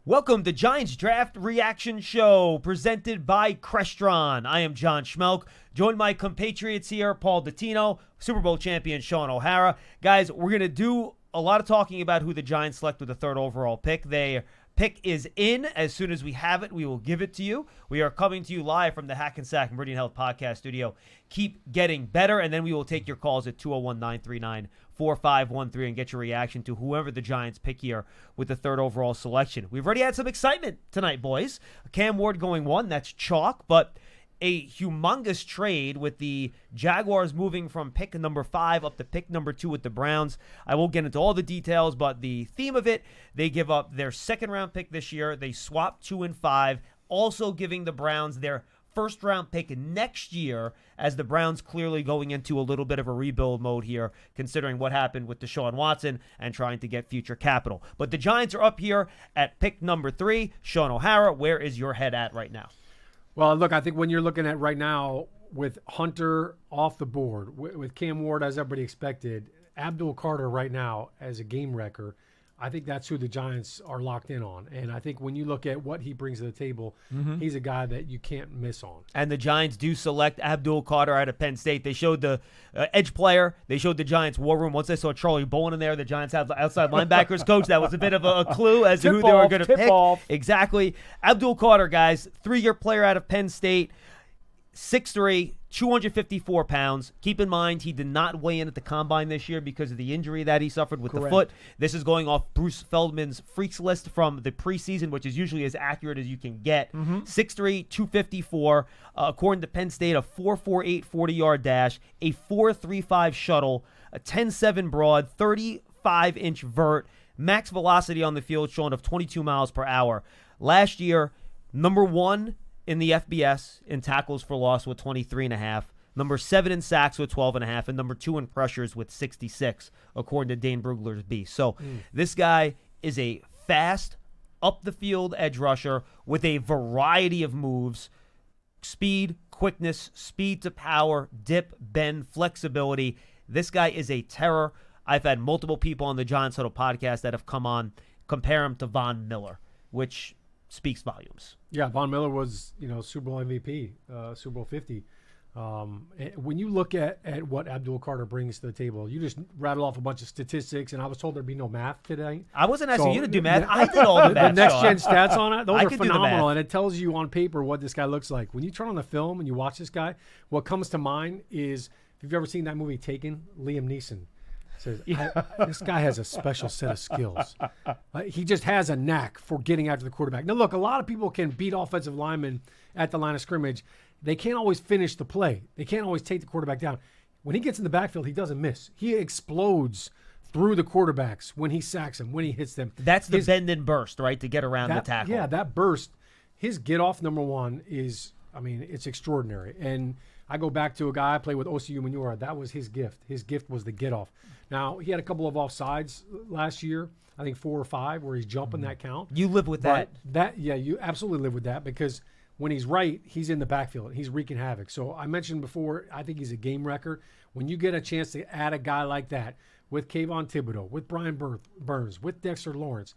Welcome to Giants Draft Reaction Show, presented by Crestron. I am John Schmeelk, joined by compatriots here, Paul Dottino, Super Bowl champion Shaun O'Hara. Guys, we're going to do a lot of talking about who the Giants select with the third overall pick. Their pick is in. As soon as we have it, we will give it to you. We are coming to you live from the Hackensack Meridian Health Podcast Studio. Keep getting better, and then we will take your calls at 201-939-4513 and get your reaction to whoever the Giants pick here with the third overall selection. We've already had some excitement tonight, boys. Cam Ward going one, that's chalk, but a humongous trade with the Jaguars moving from pick number 5 up to pick number 2 with the Browns. I won't get into all the details, but the theme of it, they give up their second-round pick this year. They swap 2 and 5, also giving the Browns their first-round pick next year, as the Browns clearly going into a little bit of a rebuild mode here, considering what happened with Deshaun Watson and trying to get future capital. But the Giants are up here at pick number 3. Shaun O'Hara, where is your head at right now? Well, look, I think when you're looking at right now with Hunter off the board, with Cam Ward as everybody expected, Abdul Carter right now as a game wrecker, I think that's who the Giants are locked in on. And I think when you look at what he brings to the table, he's a guy that you can't miss on. And the Giants do select Abdul Carter out of Penn State. They showed the edge player. They showed the Giants' war room. Once they saw Charlie Bowen in there, the Giants had the outside linebackers coach. That was a bit of a clue as to who they were going to pick. Exactly. Abdul Carter, guys, 3-year player out of Penn State, 6'3", 254 pounds. Keep in mind, he did not weigh in at the combine this year because of the injury that he suffered with the foot. This is going off Bruce Feldman's freaks list from the preseason, which is usually as accurate as you can get. 6'3", 254. According to Penn State, a 4.48 40-yard dash, a 4.35 shuttle, a 10.7 broad, 35-inch vert, max velocity on the field shown of 22 miles per hour. Last year, number 1 in the FBS in tackles for loss with 23.5, number 7 in sacks with 12.5, and number 2 in pressures with 66, according to Dane Brugler's Beast. So this guy is a fast, up-the-field edge rusher with a variety of moves: speed, quickness, speed to power, dip, bend, flexibility. This guy is a terror. I've had multiple people on the Giants Huddle podcast that have come on, compare him to Von Miller, which speaks volumes. Yeah, Von Miller was, Super Bowl MVP, Super Bowl 50. When you look at what Abdul Carter brings to the table, you just rattle off a bunch of statistics, and I was told there'd be no math today. I wasn't asking you to do math. I did all the math. The next-gen stats on it, those are phenomenal, and it tells you on paper what this guy looks like. When you turn on the film and you watch this guy, what comes to mind is, if you've ever seen that movie Taken, Liam Neeson says, this guy has a special set of skills. He just has a knack for getting after the quarterback. Now, look, a lot of people can beat offensive linemen at the line of scrimmage. They can't always finish the play. They can't always take the quarterback down. When he gets in the backfield, he doesn't miss. He explodes through the quarterbacks when he sacks them, when he hits them. That's the bend and burst, right, to get around the tackle. Yeah, that burst. His get-off, number 1, is, it's extraordinary. And I go back to a guy I played with, Osi Umenyiora. That was his gift. His gift was the get-off. Now, he had a couple of offsides last year, I think 4 or 5, where he's jumping that count. You live with that. Yeah, you absolutely live with that, because when he's right, he's in the backfield. He's wreaking havoc. So I mentioned before, I think he's a game wrecker. When you get a chance to add a guy like that with Kayvon Thibodeau, with Brian Burns, with Dexter Lawrence,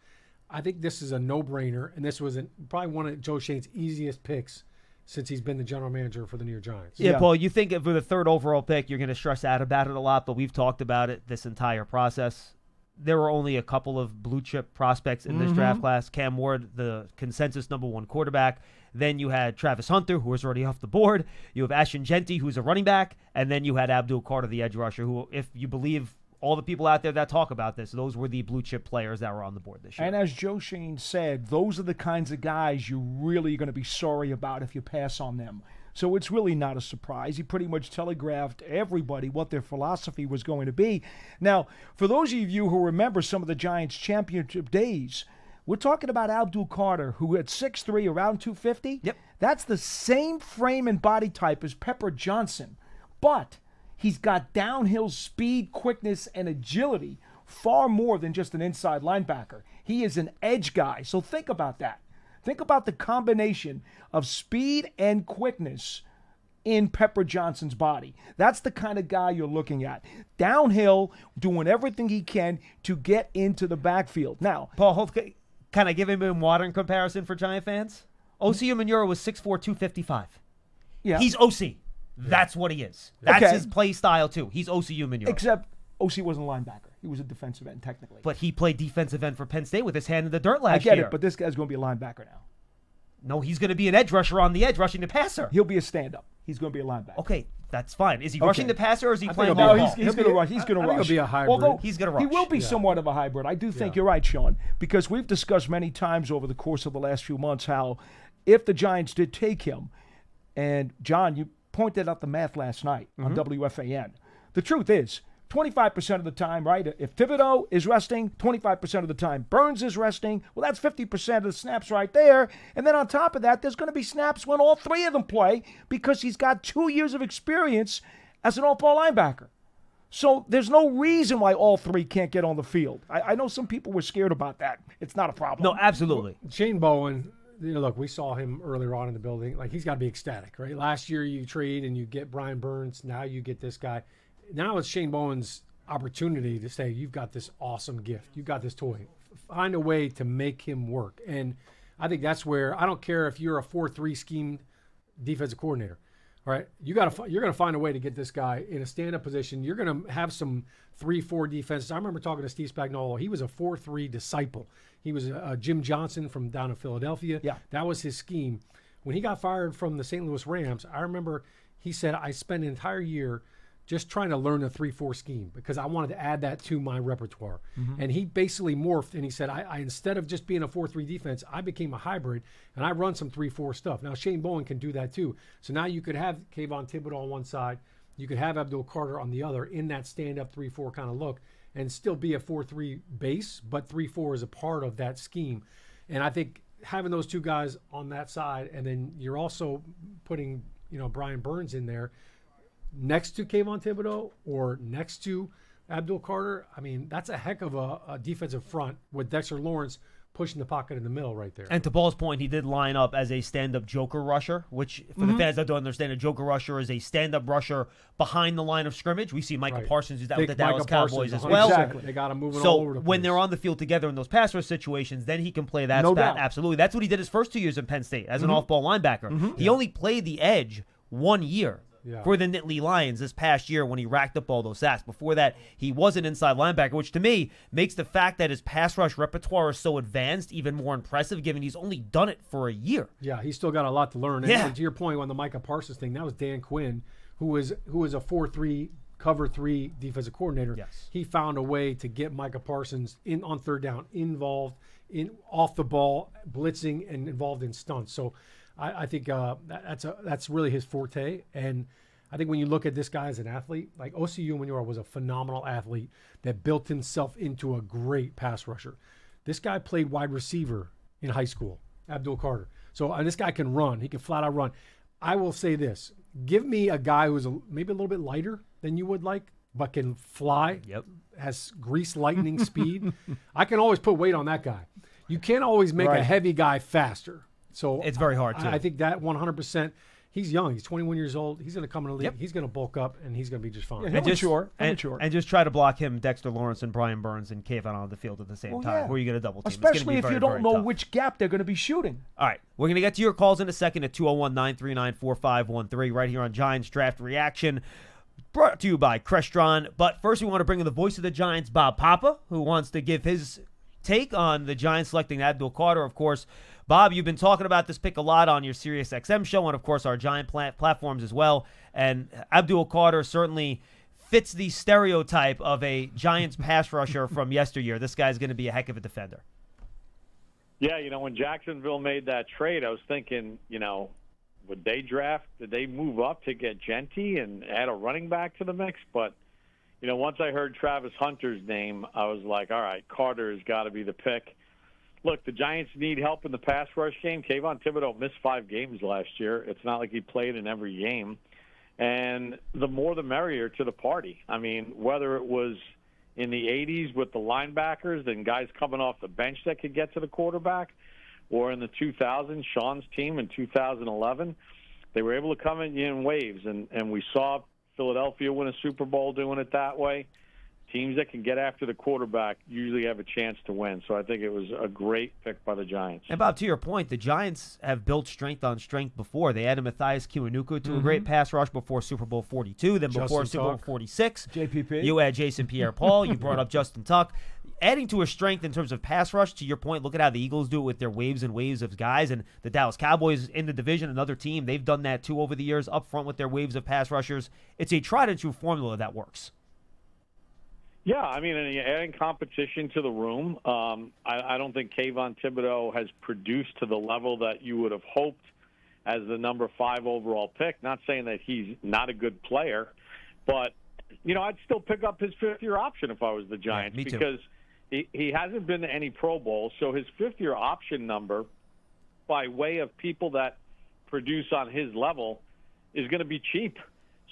I think this is a no-brainer, and this was probably one of Joe Schoen's easiest picks since he's been the general manager for the New York Giants. Yeah, Paul, you think for the third overall pick, you're going to stress out about it a lot, but we've talked about it this entire process. There were only a couple of blue-chip prospects in this draft class. Cam Ward, the consensus number 1 quarterback. Then you had Travis Hunter, who was already off the board. You have Ashton Genty, who's a running back. And then you had Abdul Carter, the edge rusher, who, if you believe all the people out there that talk about this, those were the blue-chip players that were on the board this year. And as Joe Schoen said, those are the kinds of guys you're really going to be sorry about if you pass on them. So it's really not a surprise. He pretty much telegraphed everybody what their philosophy was going to be. Now, for those of you who remember some of the Giants' championship days, we're talking about Abdul Carter, who at 6'3", around 250. Yep. That's the same frame and body type as Pepper Johnson, but he's got downhill speed, quickness, and agility far more than just an inside linebacker. He is an edge guy. So think about that. Think about the combination of speed and quickness in Pepper Johnson's body. That's the kind of guy you're looking at. Downhill, doing everything he can to get into the backfield. Now, Paul, Can I give him a modern comparison for Giant fans? Osi Umenyiora was 6'4", 255. Yeah. He's OC. That's what he is. That's his play style, too. He's Osi Umenyiora. Except OC wasn't a linebacker. He was a defensive end, technically. But he played defensive end for Penn State with his hand in the dirt last year. I get it, but this guy's going to be a linebacker now. No, he's going to be an edge rusher on the edge, rushing the passer. He'll be a stand-up. He's going to be a linebacker. Okay, that's fine. Is he rushing the passer or is he playing No, ball? he's going to rush. He's going to rush. He'll be a hybrid. Although he's going to rush. He will be somewhat of a hybrid. I do think you're right, Sean, because we've discussed many times over the course of the last few months how if the Giants did take him, and John, you pointed out the math last night on WFAN. The truth is, 25% of the time, right? If Thibodeau is resting, 25% of the time Burns is resting. Well, that's 50% of the snaps right there. And then on top of that, there's going to be snaps when all three of them play because he's got 2 years of experience as an all-pro linebacker. So there's no reason why all three can't get on the field. I know some people were scared about that. It's not a problem. No, absolutely. Shane Bowen, look, we saw him earlier on in the building. Like, he's got to be ecstatic, right? Last year you trade and you get Brian Burns. Now you get this guy. Now it's Shane Bowen's opportunity to say, you've got this awesome gift. You've got this toy. Find a way to make him work. And I think that's where, I don't care if you're a 4-3 scheme defensive coordinator, all right? You're going to find a way to get this guy in a stand-up position. You're going to have some 3-4 defenses. I remember talking to Steve Spagnuolo. He was a 4-3 disciple. He was Jim Johnson from down in Philadelphia. Yeah. That was his scheme. When he got fired from the St. Louis Rams, I remember he said, I spent an entire year just trying to learn a 3-4 scheme because I wanted to add that to my repertoire. And he basically morphed and he said, I instead of just being a 4-3 defense, I became a hybrid and I run some 3-4 stuff. Now Shane Bowen can do that too. So now you could have Kayvon Thibodeau on one side, you could have Abdul Carter on the other in that stand-up 3-4 kind of look and still be a 4-3 base, but 3-4 is a part of that scheme. And I think having those two guys on that side, and then you're also putting, Brian Burns in there, next to Kayvon Thibodeau or next to Abdul Carter, I mean, that's a heck of a defensive front with Dexter Lawrence pushing the pocket in the middle right there. And to Ball's point, he did line up as a stand-up joker rusher, which for the fans that don't understand, a joker rusher is a stand-up rusher behind the line of scrimmage. We see Michael Parsons do that with the Dallas Cowboys as well. Exactly. They got him moving all over the place. When they're on the field together in those pass rush situations, then he can play that No spat. doubt. Absolutely. That's what he did his first 2 years in Penn State as an off-ball linebacker. He only played the edge 1 year. For the Nittany Lions this past year when he racked up all those sacks. Before that, he was an inside linebacker, which to me makes the fact that his pass rush repertoire is so advanced even more impressive, given he's only done it for a year. Yeah, he's still got a lot to learn. And to your point on the Micah Parsons thing, that was Dan Quinn, who was a 4-3 cover 3 defensive coordinator. Yes. He found a way to get Micah Parsons in on third down, involved in off the ball, blitzing, and involved in stunts. So I think that's really his forte. And I think when you look at this guy as an athlete, like Osi Umenyiora was a phenomenal athlete that built himself into a great pass rusher. This guy played wide receiver in high school, Abdul Carter. So and this guy can run. He can flat out run. I will say this. Give me a guy who's maybe a little bit lighter than you would like, but can fly, has grease lightning speed. I can always put weight on that guy. You can't always make a heavy guy faster. So it's very hard, too. I think that 100%. He's young. He's 21 years old. He's going to come in the league. He's going to bulk up, and he's going to be just fine. Yeah, and just try to block him, Dexter Lawrence, and Brian Burns, and Kayvon on the field at the same time. Who are you going to double team? Especially if very, you don't very know tough. which gap they're going to be shooting. All right. We're going to get to your calls in a second at 201-939-4513 right here on Giants Draft Reaction. Brought to you by Crestron. But first, we want to bring in the voice of the Giants, Bob Papa, who wants to give his take on the Giants selecting Abdul Carter. Of course, Bob, you've been talking about this pick a lot on your SiriusXM show and, of course, our Giant platforms as well. And Abdul Carter certainly fits the stereotype of a Giants pass rusher from yesteryear. This guy's going to be a heck of a defender. Yeah, when Jacksonville made that trade, I was thinking, would they draft? Did they move up to get Genty and add a running back to the mix? But, once I heard Travis Hunter's name, I was like, all right, Carter has got to be the pick. Look, the Giants need help in the pass rush game. Kayvon Thibodeau missed 5 games last year. It's not like he played in every game. And the more the merrier to the party. I mean, whether it was in the 80s with the linebackers and guys coming off the bench that could get to the quarterback, or in the 2000s, Sean's team in 2011, they were able to come in waves. And we saw Philadelphia win a Super Bowl doing it that way. teams that can get after the quarterback usually have a chance to win. So I think it was a great pick by the Giants. And, Bob, to your point, the Giants have built strength on strength before. They added Matthias Kiwanuka to a great pass rush before Super Bowl 42, then before Super Bowl 46. JPP. You had Jason Pierre-Paul. You brought up Justin Tuck. Adding to a strength in terms of pass rush, to your point, look at how the Eagles do it with their waves and waves of guys. And the Dallas Cowboys in the division, another team, they've done that too over the years, up front with their waves of pass rushers. It's a tried-and-true formula that works. Yeah, I mean, and adding competition to the room. I don't think Kayvon Thibodeau has produced to the level that you would have hoped as the number 5 overall pick. Not saying that he's not a good player, but, I'd still pick up his 5th-year option if I was the Giants, me too. because he hasn't been to any Pro Bowls, so his 5th-year option number, by way of people that produce on his level, is going to be cheap.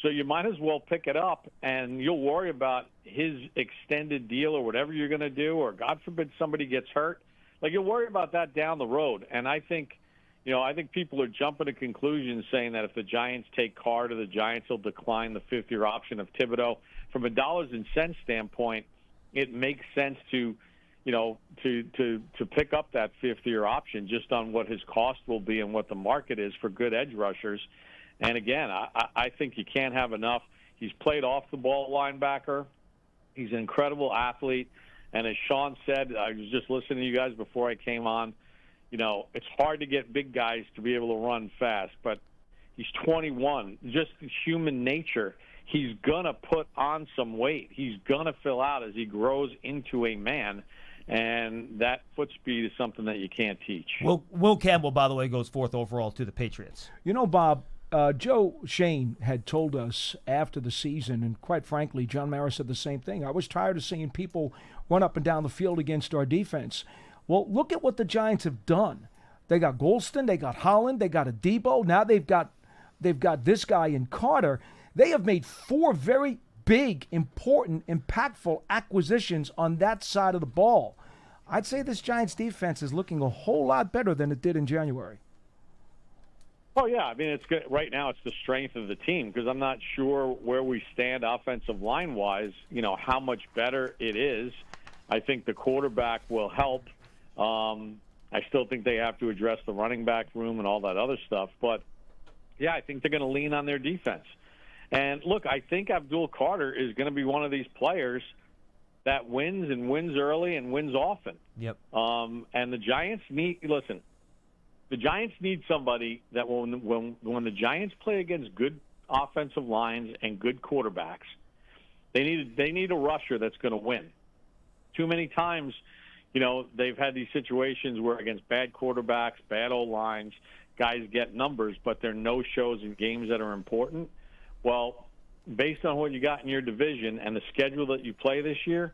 So you might as well pick it up, and you'll worry about his extended deal or whatever you're going to do, or God forbid somebody gets hurt. Like, you'll worry about that down the road. And I think people are jumping to conclusions saying that if the Giants take Carter, the Giants will decline the 5th-year option of Thibodeau. From a dollars and cents standpoint, it makes sense to pick up that 5th-year option just on what his cost will be and what the market is for good edge rushers. And again, I think you can't have enough. He's played off the ball linebacker. He's an incredible athlete. And as Sean said, I was just listening to you guys before I came on, it's hard to get big guys to be able to run fast. But he's 21. Just human nature. He's going to put on some weight. He's going to fill out as he grows into a man. And that foot speed is something that you can't teach. Will Campbell, by the way, goes 4th overall to the Patriots. Bob, Joe Shane had told us after the season, and quite frankly, John Mara said the same thing. I was tired of seeing people run up and down the field against our defense. Well, look at what the Giants have done. They got Golston, they got Holland, they got a Debo. Now they've got this guy in Carter. They have made 4 very big, important, impactful acquisitions on that side of the ball. I'd say this Giants defense is looking a whole lot better than it did in January. Oh, yeah. I mean, it's good. Right now it's the strength of the team, because I'm not sure where we stand offensive line-wise, how much better it is. I think the quarterback will help. I still think they have to address the running back room and all that other stuff. But, yeah, I think they're going to lean on their defense. And, look, I think Abdul Carter is going to be one of these players that wins and wins early and wins often. Yep. And the Giants the Giants need somebody that when the Giants play against good offensive lines and good quarterbacks, they need a rusher that's going to win. Too many times, they've had these situations where against bad quarterbacks, bad O-lines, guys get numbers, but they're no-shows in games that are important. Well, based on what you got in your division and the schedule that you play this year,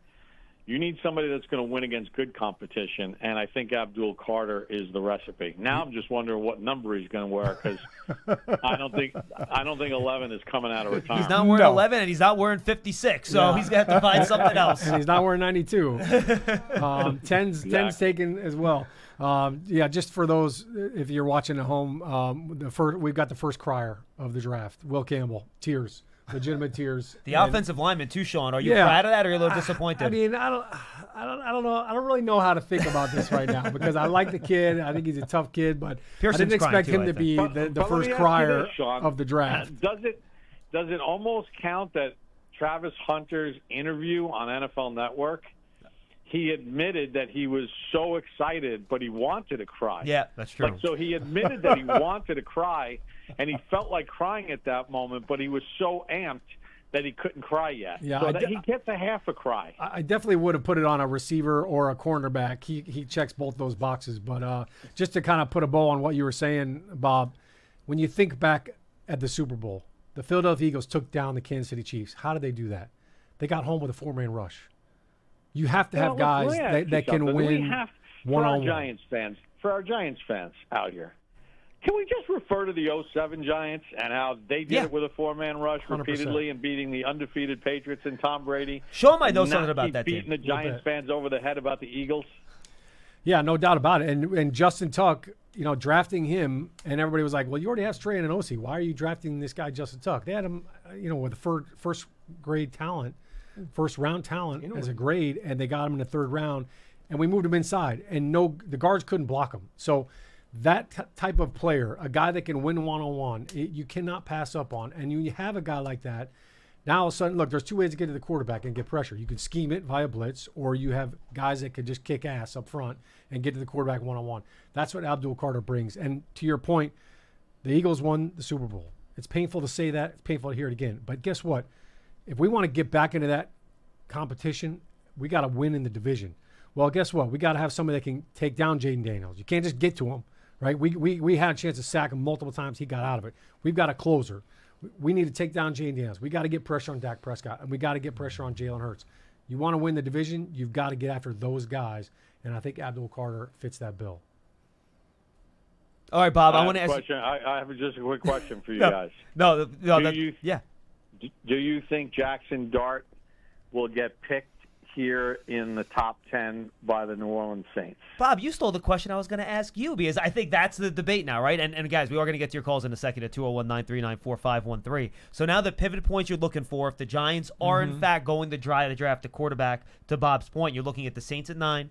you need somebody that's going to win against good competition, and I think Abdul Carter is the recipe. Now I'm just wondering what number he's going to wear, because I don't think 11 is coming out of retirement. He's not wearing 11, and he's not wearing 56, so he's going to have to find something else. And he's not wearing 92. 10's taken as well. Just for those, if you're watching at home, we've got the first crier of the draft, Will Campbell, tears. Legitimate tears. The offensive lineman too, Sean. Are you proud of that, or are you a little disappointed? I mean, I don't know. I don't really know how to think about this right now, because I like the kid. I think he's a tough kid, but Pearson's I didn't expect too, him to be the first crier of the draft. Does it almost count that Travis Hunter's interview on NFL Network, he admitted that he was so excited, but he wanted to cry. Yeah, that's true. So he admitted that he wanted to cry, and he felt like crying at that moment, but he was so amped that he couldn't cry yet. Yeah, so he gets a half a cry. I definitely would have put it on a receiver or a cornerback. He checks both those boxes. But just to kind of put a bow on what you were saying, Bob, when you think back at the Super Bowl, the Philadelphia Eagles took down the Kansas City Chiefs. How did they do that? They got home with a 4-man rush. You have to have guys that can win one-on-one. For our Giants fans out here, can we just refer to the 07 Giants and how they did it with a 4-man rush 100%. Repeatedly and beating the undefeated Patriots and Tom Brady? Sean might know something about that team. Beating the Giants fans over the head about the Eagles. Yeah, no doubt about it. And Justin Tuck, drafting him, and everybody was like, well, you already have Strahan and Osi. Why are you drafting this guy, Justin Tuck? They had him, with the first grade talent. first-round talent as a grade, and they got him in the third round, and we moved him inside, and the guards couldn't block him. So that type of player, a guy that can win one-on-one, you cannot pass up on. And you have a guy like that. Now, all of a sudden, look, there's two ways to get to the quarterback and get pressure. You can scheme it via blitz, or you have guys that can just kick ass up front and get to the quarterback one-on-one. That's what Abdul Carter brings. And to your point, the Eagles won the Super Bowl. It's painful to say that. It's painful to hear it again. But guess what? If we want to get back into that competition, we got to win in the division. Well, guess what? We got to have somebody that can take down Jaden Daniels. You can't just get to him, right? We had a chance to sack him multiple times. He got out of it. We've got a closer. We need to take down Jaden Daniels. We got to get pressure on Dak Prescott, and we got to get pressure on Jalen Hurts. You want to win the division, you've got to get after those guys, and I think Abdul Carter fits that bill. All right, Bob, I want to ask you. I have just a quick question for you guys. Do you think Jackson Dart will get picked here in the top 10 by the New Orleans Saints? Bob, you stole the question I was going to ask you, because I think that's the debate now, right? And guys, we are going to get to your calls in a second at 201-939-4513. So now the pivot points you're looking for, if the Giants are in fact going to try to draft a quarterback, to Bob's point, you're looking at the Saints at 9,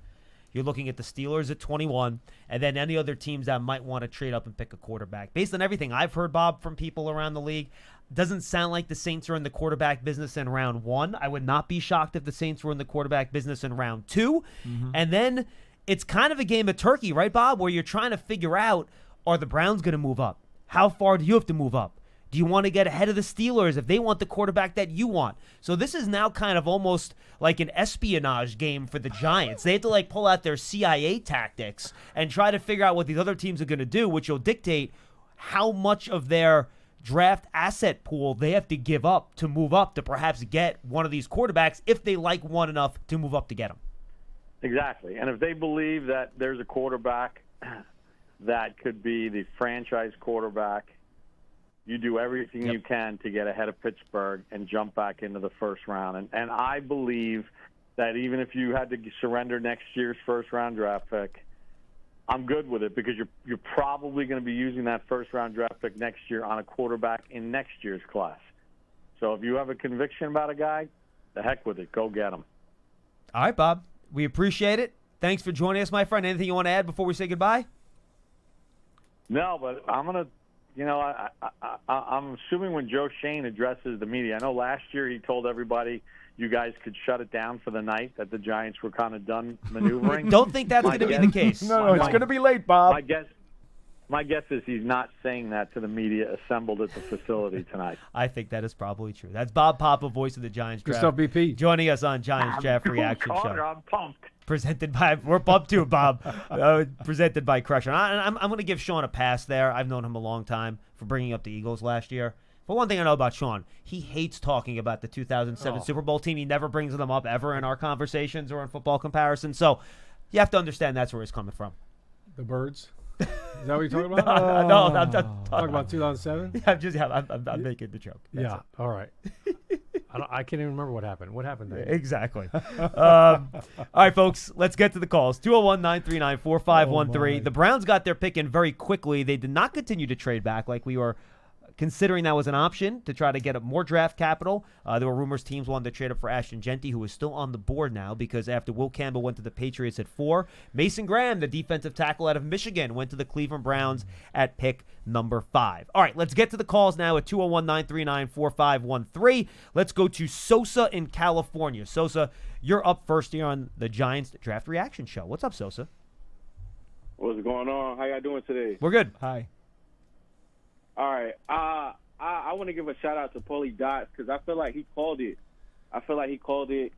you're looking at the Steelers at 21, and then any other teams that might want to trade up and pick a quarterback. Based on everything I've heard, Bob, from people around the league, doesn't sound like the Saints are in the quarterback business in round 1. I would not be shocked if the Saints were in the quarterback business in round 2. And then it's kind of a game of turkey, right, Bob, where you're trying to figure out, are the Browns going to move up? How far do you have to move up? Do you want to get ahead of the Steelers if they want the quarterback that you want? So this is now kind of almost like an espionage game for the Giants. They have to pull out their CIA tactics and try to figure out what these other teams are going to do, which will dictate how much of their draft asset pool they have to give up to move up to perhaps get one of these quarterbacks if they like one enough to move up to get them. Exactly. And if they believe that there's a quarterback that could be the franchise quarterback, you do everything you can to get ahead of Pittsburgh and jump back into the first round. And I believe that even if you had to surrender next year's first-round draft pick, I'm good with it, because you're probably going to be using that first-round draft pick next year on a quarterback in next year's class. So if you have a conviction about a guy, the heck with it. Go get him. All right, Bob. We appreciate it. Thanks for joining us, my friend. Anything you want to add before we say goodbye? No, but I'm going to, I'm assuming when Joe Shane addresses the media, I know last year he told everybody you guys could shut it down for the night, that the Giants were kind of done maneuvering. Don't think that's going to be the case. No, it's going to be late, Bob. My guess is he's not saying that to the media assembled at the facility tonight. I think that is probably true. That's Bob Papa, voice of the Giants Good draft. stuff, BP. Joining us on Giants Draft Reaction Carter, Show. I'm pumped. We're pumped too, Bob. Presented by Crestron. I'm going to give Shaun a pass there. I've known him a long time for bringing up the Eagles last year. But one thing I know about Shaun, he hates talking about the 2007 Super Bowl team. He never brings them up ever in our conversations or in football comparisons. So you have to understand that's where he's coming from. The Birds? Is that what you're talking about? No, I'm talking about 2007? I'm making the joke. That's it. All right. I can't even remember what happened. What happened there? Exactly. All right, folks, let's get to the calls. 201-939-4513. The Browns got their pick in very quickly. They did not continue to trade back like we were considering that was an option to try to get up more draft capital. There were rumors teams wanted to trade up for Ashton Genty, who is still on the board now because after Will Campbell went to the Patriots at 4, Mason Graham, the defensive tackle out of Michigan, went to the Cleveland Browns at pick number 5. All right, let's get to the calls now at 201-939-4513. Let's go to Sosa in California. Sosa, you're up first here on the Giants Draft Reaction Show. What's up, Sosa? What's going on? How y'all doing today? We're good. Hi. All right. I want to give a shout-out to Paulie Dots because I feel like he called it. I feel like he called it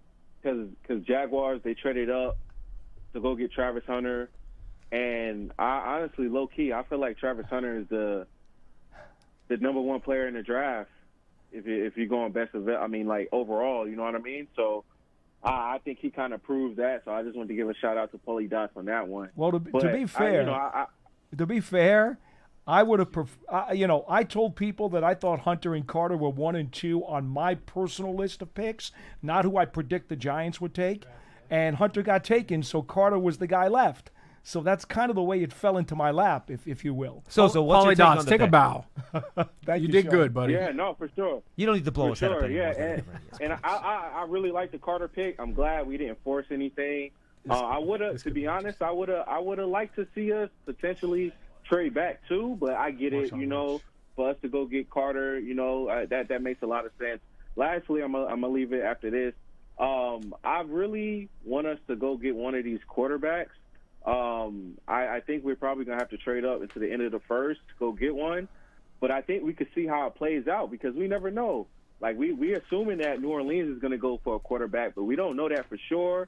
because Jaguars, they traded up to go get Travis Hunter. And I honestly, low-key, I feel like Travis Hunter is the number one player in the draft if you're going best of it. I mean, like, overall, you know what I mean? So I think he kind of proved that. So I just wanted to give a shout-out to Paulie Dots on that one. Well, to be fair, I would have, I told people that I thought Hunter and Carter were 1 and 2 on my personal list of picks, not who I predict the Giants would take. And Hunter got taken, so Carter was the guy left. So that's kind of the way it fell into my lap, if you will. So what's your take on the take pick? a bow. Thank You did Sean. good, buddy. Yeah, no, for sure. You don't need to blow For us head up sure, anymore. yeah. And I really like the Carter pick. I'm glad we didn't force anything. I would have, to be honest, I would have liked to see us potentially trade back too, but I get it, for us to go get Carter, that makes a lot of sense. Lastly, I'm gonna leave it after this. I really want us to go get one of these quarterbacks. I think we're probably going to have to trade up into the end of the first to go get one. But I think we could see how it plays out because we never know. Like, we're assuming that New Orleans is going to go for a quarterback, but we don't know that for sure.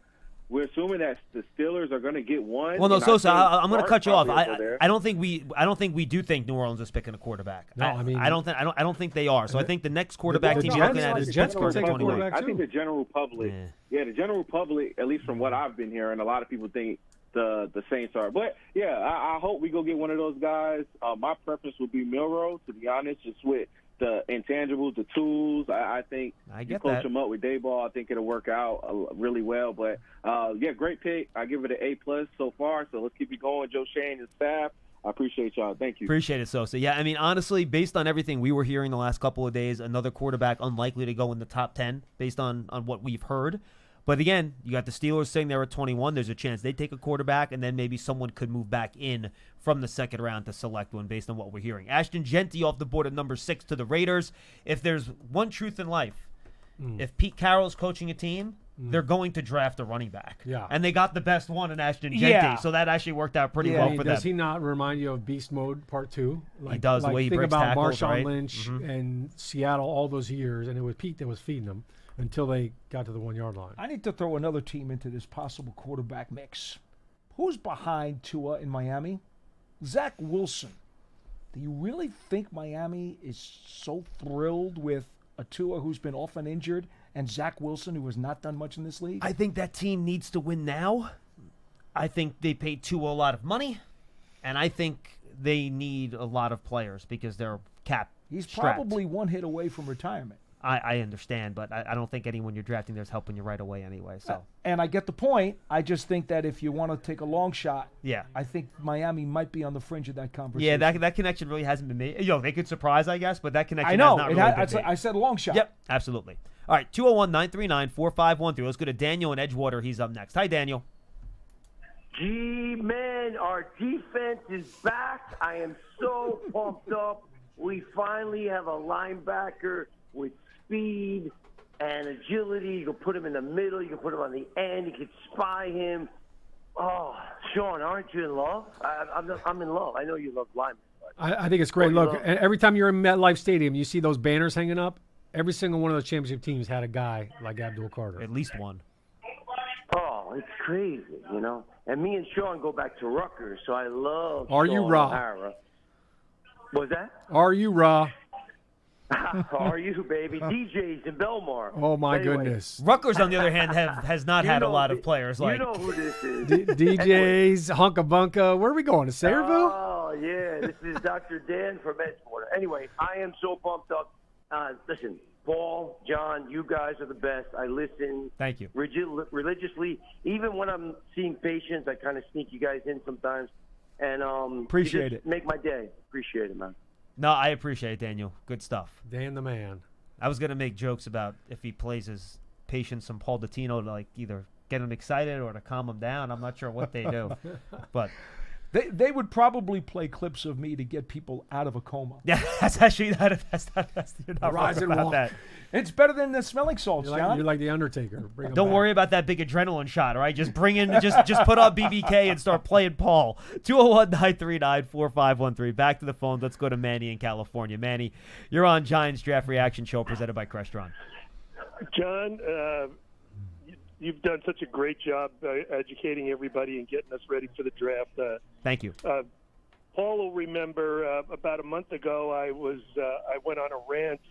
We're assuming that the Steelers are going to get one. Well, no, Sosa, I'm going to cut you off. I I don't think we do think New Orleans is picking a quarterback. No, I don't think they are. So I think the next quarterback team you're looking at is Pittsburgh at 21. I think the general public, the general public, at least from what I've been hearing, a lot of people think the Saints are. But yeah, I hope we go get one of those guys. My preference would be Milroe, to be honest, just with the intangibles, the tools. I think you coach him up with Dayball. I think it'll work out really well. But great pick. I give it an A+ so far. So let's keep it going, Joe Shane and staff. I appreciate y'all. Thank you. Appreciate it, Sosa. Yeah, I mean, honestly, based on everything we were hearing the last couple of days, another quarterback unlikely to go in the top 10 based on what we've heard. But again, you got the Steelers sitting there at 21. There's a chance they take a quarterback, and then maybe someone could move back in from the second round to select one based on what we're hearing. Ashton Genty off the board at number 6 to the Raiders. If there's one truth in life, if Pete Carroll's coaching a team, they're going to draft a running back. Yeah. And they got the best one in Ashton Genty. Yeah. So that actually worked out pretty well for them. Does he not remind you of Beast Mode Part 2? He does, the way he think breaks about tackles, Marshawn right? Lynch and Seattle all those years, and it was Pete that was feeding them until they got to the 1-yard line. I need to throw another team into this possible quarterback mix. Who's behind Tua in Miami? Zach Wilson. Do you really think Miami is so thrilled with a Tua who's been often injured and Zach Wilson who has not done much in this league? I think that team needs to win now. I think they paid Tua a lot of money, and I think they need a lot of players because they're cap He's strapped. probably one hit away from retirement. I understand, but I don't think anyone you're drafting there's helping you right away anyway. So And I get the point. I just think that if you want to take a long shot, yeah, I think Miami might be on the fringe of that conversation. yeah, that connection really hasn't been made. They could surprise, I guess, but that connection I know. has not really been made. I said long shot. Yep, absolutely. All right, 201-939-4513. Let's go to Daniel in Edgewater. He's up next. Hi, Daniel. Man, our defense is back. I am so pumped up. We finally have a linebacker with speed and agility. You can put him in the middle. You can put him on the end. You can spy him. Oh, Sean, aren't you in love? I'm in love. I know you love linemen. I think it's great. Look, every time you're in MetLife Stadium, you see those banners hanging up. Every single one of those championship teams had a guy like Abdul Carter. At least one. Oh, it's crazy, And me and Sean go back to Rutgers, so I love Are Shaun you raw? O'Hara. What's that? Are you raw? Are you, baby? DJs in Belmar. Oh, my Anyway, goodness. Rutgers, on the other hand, has not had a lot of players. You know who this is. DJs, Hunka Bunka. Where are we going? To Sayreville? Oh, yeah. This is Dr. Dan from Edgewater. Anyway, I am so pumped up. Listen, Paul, John, you guys are the best. I listen. Thank you. Religiously. Even when I'm seeing patients, I kind of sneak you guys in sometimes. And Appreciate you just it. make my day. Appreciate it, man. No, I appreciate it, Daniel. Good stuff. Dan the man. I was going to make jokes about if he plays his patients some Paul Dottino to either get him excited or to calm him down. I'm not sure what they do. But They would probably play clips of me to get people out of a coma. yeah, that's actually not you're not Rise wrong and about walk. that. It's better than the smelling salts, You're John. like the Undertaker. Bring him Don't back. worry about that big adrenaline shot, all right? Just bring in, just put on BBK and start playing Paul. 201-939-4513. Back to the phone. Let's go to Manny in California. Manny, you're on Giants Draft Reaction Show presented by Crestron. John, you've done such a great job educating everybody and getting us ready for the draft. Thank you. Paul will remember about a month ago I went on a rant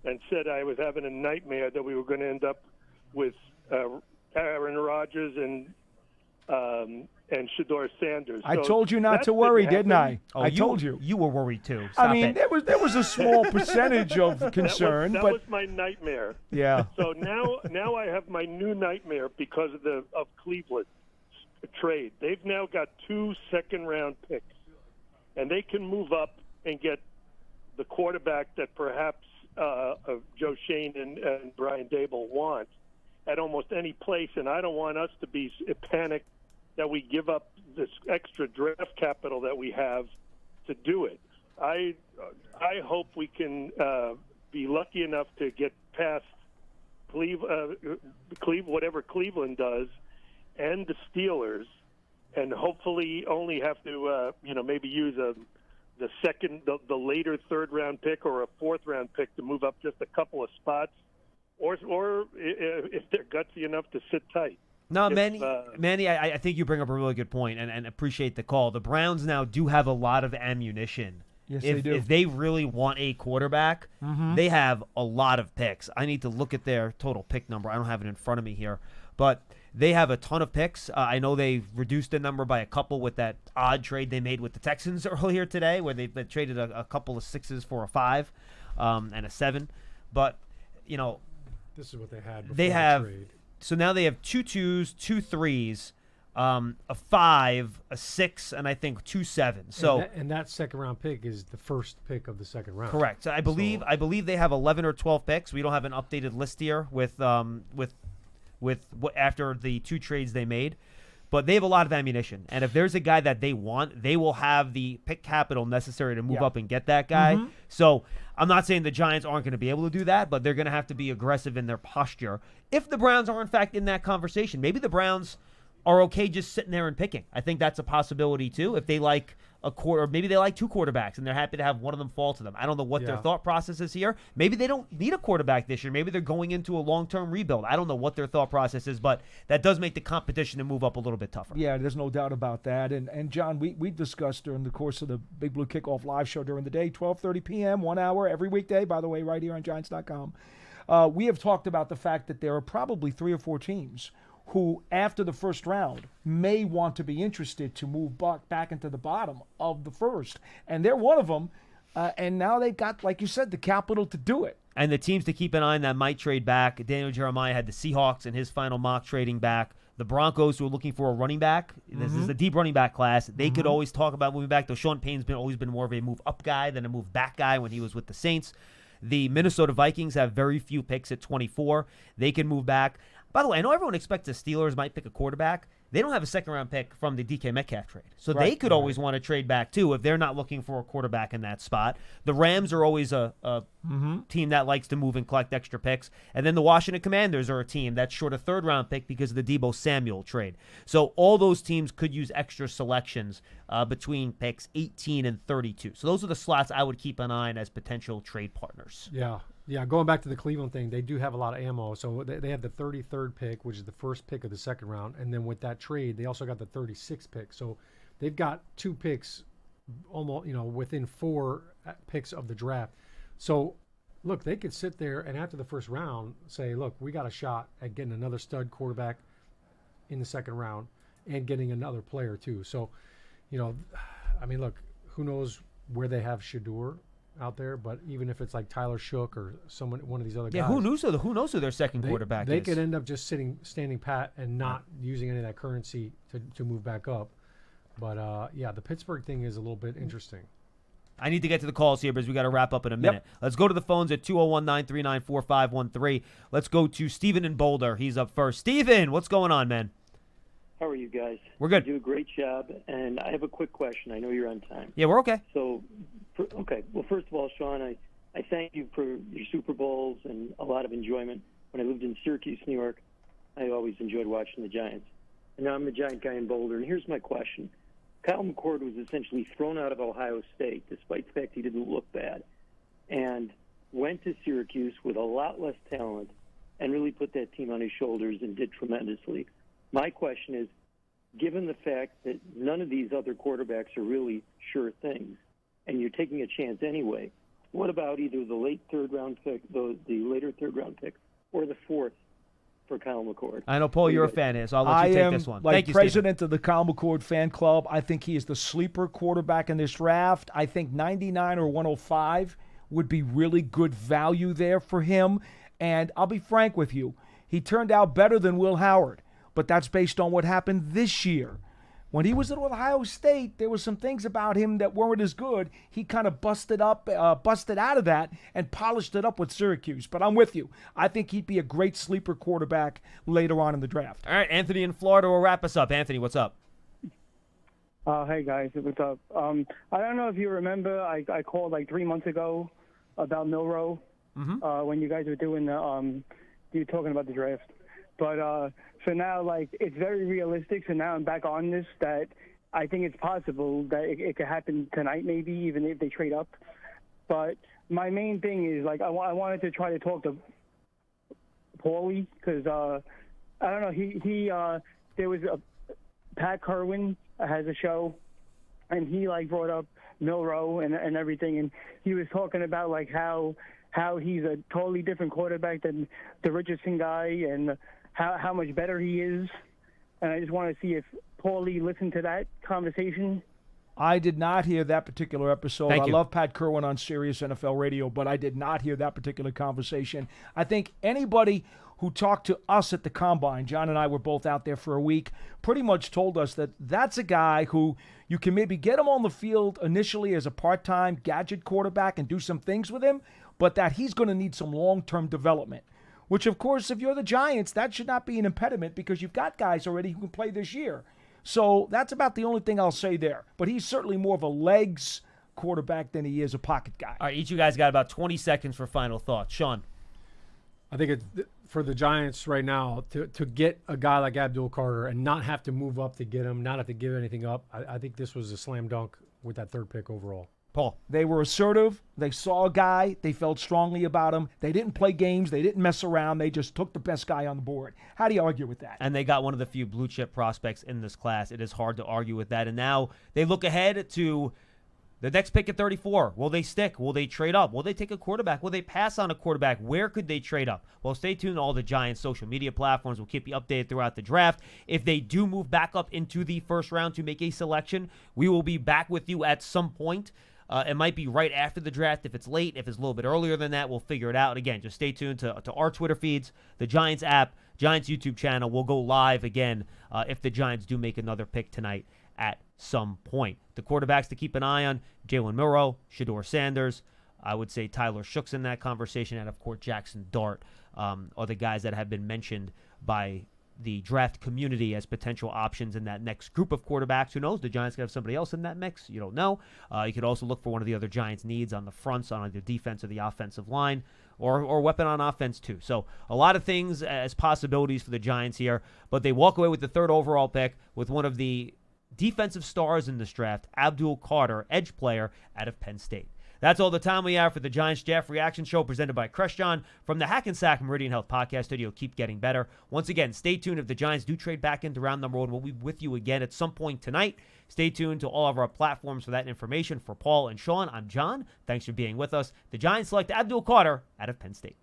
and said I was having a nightmare that we were going to end up with Aaron Rodgers and Shedeur Sanders. I So told you not that to worry, didn't didn't I? happen. Oh, I told you. You were worried too. Stop I mean, it. there was a small percentage of concern, that but was my nightmare. yeah. So now I have my new nightmare because of Cleveland trade. They've now got 2 second-round picks, and they can move up and get the quarterback that perhaps Joe Shane and Brian Dable want at almost any place, and I don't want us to be panicked that we give up this extra draft capital that we have to do it. I hope we can be lucky enough to get past whatever Cleveland does, and the Steelers, and hopefully only have to maybe use the later third round pick or a fourth round pick to move up just a couple of spots, or if they're gutsy enough to sit tight. No, Manny, I think you bring up a really good point, and appreciate the call. The Browns now do have a lot of ammunition. Yes, they do. If they really want a quarterback, they have a lot of picks. I need to look at their total pick number. I don't have it in front of me here, but they have a ton of picks. I know they reduced the number by a couple with that odd trade they made with the Texans earlier today, where they traded a couple of 6s for a 5 and a 7. But, this is what they had before they have the trade. So now they have 2 2s, 2 3s, a 5, a 6, and I think 2 7s. So and that second round pick is the first pick of the second round. correct. So I believe they have 11 or 12 picks. We don't have an updated list here with after the 2 trades they made, but they have a lot of ammunition. And if there's a guy that they want, they will have the pick capital necessary to move up and get that guy. So I'm not saying the Giants aren't going to be able to do that, but they're going to have to be aggressive in their posture. If the Browns are in fact in that conversation, maybe the Browns are okay just sitting there and picking. I think that's a possibility too. If they like a quarter, maybe they like 2 quarterbacks and they're happy to have one of them fall to them. I don't know what their thought process is here. Maybe they don't need a quarterback this year. Maybe they're going into a long-term rebuild. I don't know what their thought process is, but that does make the competition to move up a little bit tougher. Yeah, there's no doubt about that. And John, we discussed during the course of the Big Blue Kickoff live show during the day, 12:30 p.m., 1 hour every weekday, by the way, right here on Giants.com. We have talked about the fact that there are probably 3 or 4 teams who, after the first round, may want to be interested to move back into the bottom of the first. And they're one of them. And now they've got, like you said, the capital to do it. And the teams to keep an eye on that might trade back. Daniel Jeremiah had the Seahawks in his final mock trading back. The Broncos, who are looking for a running back. This is a deep running back class. They could always talk about moving back, though Sean Payne's always been more of a move-up guy than a move-back guy when he was with the Saints. The Minnesota Vikings have very few picks at 24. They can move back. By the way, I know everyone expects the Steelers might pick a quarterback. They don't have a second-round pick from the DK Metcalf trade. So they could always want to trade back, too, if they're not looking for a quarterback in that spot. The Rams are always a team that likes to move and collect extra picks. And then the Washington Commanders are a team that's short a third-round pick because of the Deebo Samuel trade. So all those teams could use extra selections between picks 18 and 32. So those are the slots I would keep an eye on as potential trade partners. Yeah, going back to the Cleveland thing, they do have a lot of ammo. So they have the 33rd pick, which is the first pick of the second round. And then with that trade, they also got the 36th pick. So they've got 2 picks almost, within 4 picks of the draft. So, look, they could sit there and after the first round say, look, we got a shot at getting another stud quarterback in the second round and getting another player too. So, look, who knows where they have Shador out there, but even if it's like Tyler Shook or one of these other guys. Yeah, who knows who their second quarterback they is? They could end up just standing pat and not using any of that currency to move back up. But the Pittsburgh thing is a little bit interesting. I need to get to the calls here because we got to wrap up in a minute. Let's go to the phones at 201-939-4513. Let's go to Steven in Boulder. He's up first. Steven, what's going on, man? How are you guys? We're good. You do a great job, and I have a quick question. I know you're on time. Yeah, we're okay. So, well, first of all, Shaun, I thank you for your Super Bowls and a lot of enjoyment. When I lived in Syracuse, New York, I always enjoyed watching the Giants. And now I'm the Giant guy in Boulder, and here's my question. Kyle McCord was essentially thrown out of Ohio State, despite the fact he didn't look bad, and went to Syracuse with a lot less talent and really put that team on his shoulders and did tremendously. My question is, given the fact that none of these other quarterbacks are really sure things, and you're taking a chance anyway, what about either the late third-round pick, the later third-round pick, or the fourth for Kyle McCord? I know, Paul, you're a fan here, so I'll let you take this one. Like Thank you, president of the Kyle McCord fan club, I think he is the sleeper quarterback in this draft. I think 99 or 105 would be really good value there for him. And I'll be frank with you, he turned out better than Will Howard, but that's based on what happened this year. When he was at Ohio State, there were some things about him that weren't as good. He kind of busted out of that and polished it up with Syracuse. But I'm with you. I think he'd be a great sleeper quarterback later on in the draft. All right, Anthony in Florida will wrap us up. Anthony, what's up? Hey, guys. What's up? I don't know if you remember, I called like 3 months ago about Milroe when you guys were doing you were talking about the draft. But so now, like, it's very realistic. So now I'm back on this that I think it's possible that it could happen tonight, maybe, even if they trade up. But my main thing is, like, I wanted to try to talk to Paulie because, I don't know, there was Pat Kerwin has a show, and he, like, brought up Milroe and everything, and he was talking about, like, how he's a totally different quarterback than the Richardson guy and how much better he is. And I just want to see if Paulie listened to that conversation. I did not hear that particular episode. I love Pat Kerwin on Sirius NFL Radio, but I did not hear that particular conversation. I think anybody who talked to us at the Combine, John and I were both out there for a week, pretty much told us that that's a guy who you can maybe get him on the field initially as a part-time gadget quarterback and do some things with him, but that he's going to need some long-term development. Which, of course, if you're the Giants, that should not be an impediment because you've got guys already who can play this year. So that's about the only thing I'll say there. But he's certainly more of a legs quarterback than he is a pocket guy. All right, each of you guys got about 20 seconds for final thoughts. Shaun. I think for the Giants right now, to get a guy like Abdul Carter and not have to move up to get him, not have to give anything up, I think this was a slam dunk with that third pick overall. Paul. They were assertive. They saw a guy. They felt strongly about him. They didn't play games. They didn't mess around. They just took the best guy on the board. How do you argue with that? And they got one of the few blue chip prospects in this class. It is hard to argue with that. And now they look ahead to the next pick at 34. Will they stick? Will they trade up? Will they take a quarterback? Will they pass on a quarterback? Where could they trade up? Well, stay tuned to all the Giants' social media platforms. We'll keep you updated throughout the draft. If they do move back up into the first round to make a selection, we will be back with you at some point. It might be right after the draft. If it's late, if it's a little bit earlier than that, we'll figure it out. Again, just stay tuned to our Twitter feeds, the Giants app, Giants YouTube channel. We'll go live again if the Giants do make another pick tonight at some point. The quarterbacks to keep an eye on, Jalen Milroe, Shedeur Sanders. I would say Tyler Shook's in that conversation, and, of course, Jackson Dart are the guys that have been mentioned by the draft community as potential options in that next group of quarterbacks. Who knows? The Giants could have somebody else in that mix. You don't know. You could also look for one of the other Giants' needs on the fronts, on the defense or the offensive line, or weapon on offense too. So a lot of things as possibilities for the Giants here, but they walk away with the third overall pick with one of the defensive stars in this draft, Abdul Carter, edge player out of Penn State. That's all the time we have for the Giants Draft Reaction Show presented by Crestron from the Hackensack Meridian Health Podcast Studio. Keep getting better. Once again, stay tuned if the Giants do trade back into round number one. We'll be with you again at some point tonight. Stay tuned to all of our platforms for that information. For Paul and Shaun, I'm John. Thanks for being with us. The Giants select Abdul Carter out of Penn State.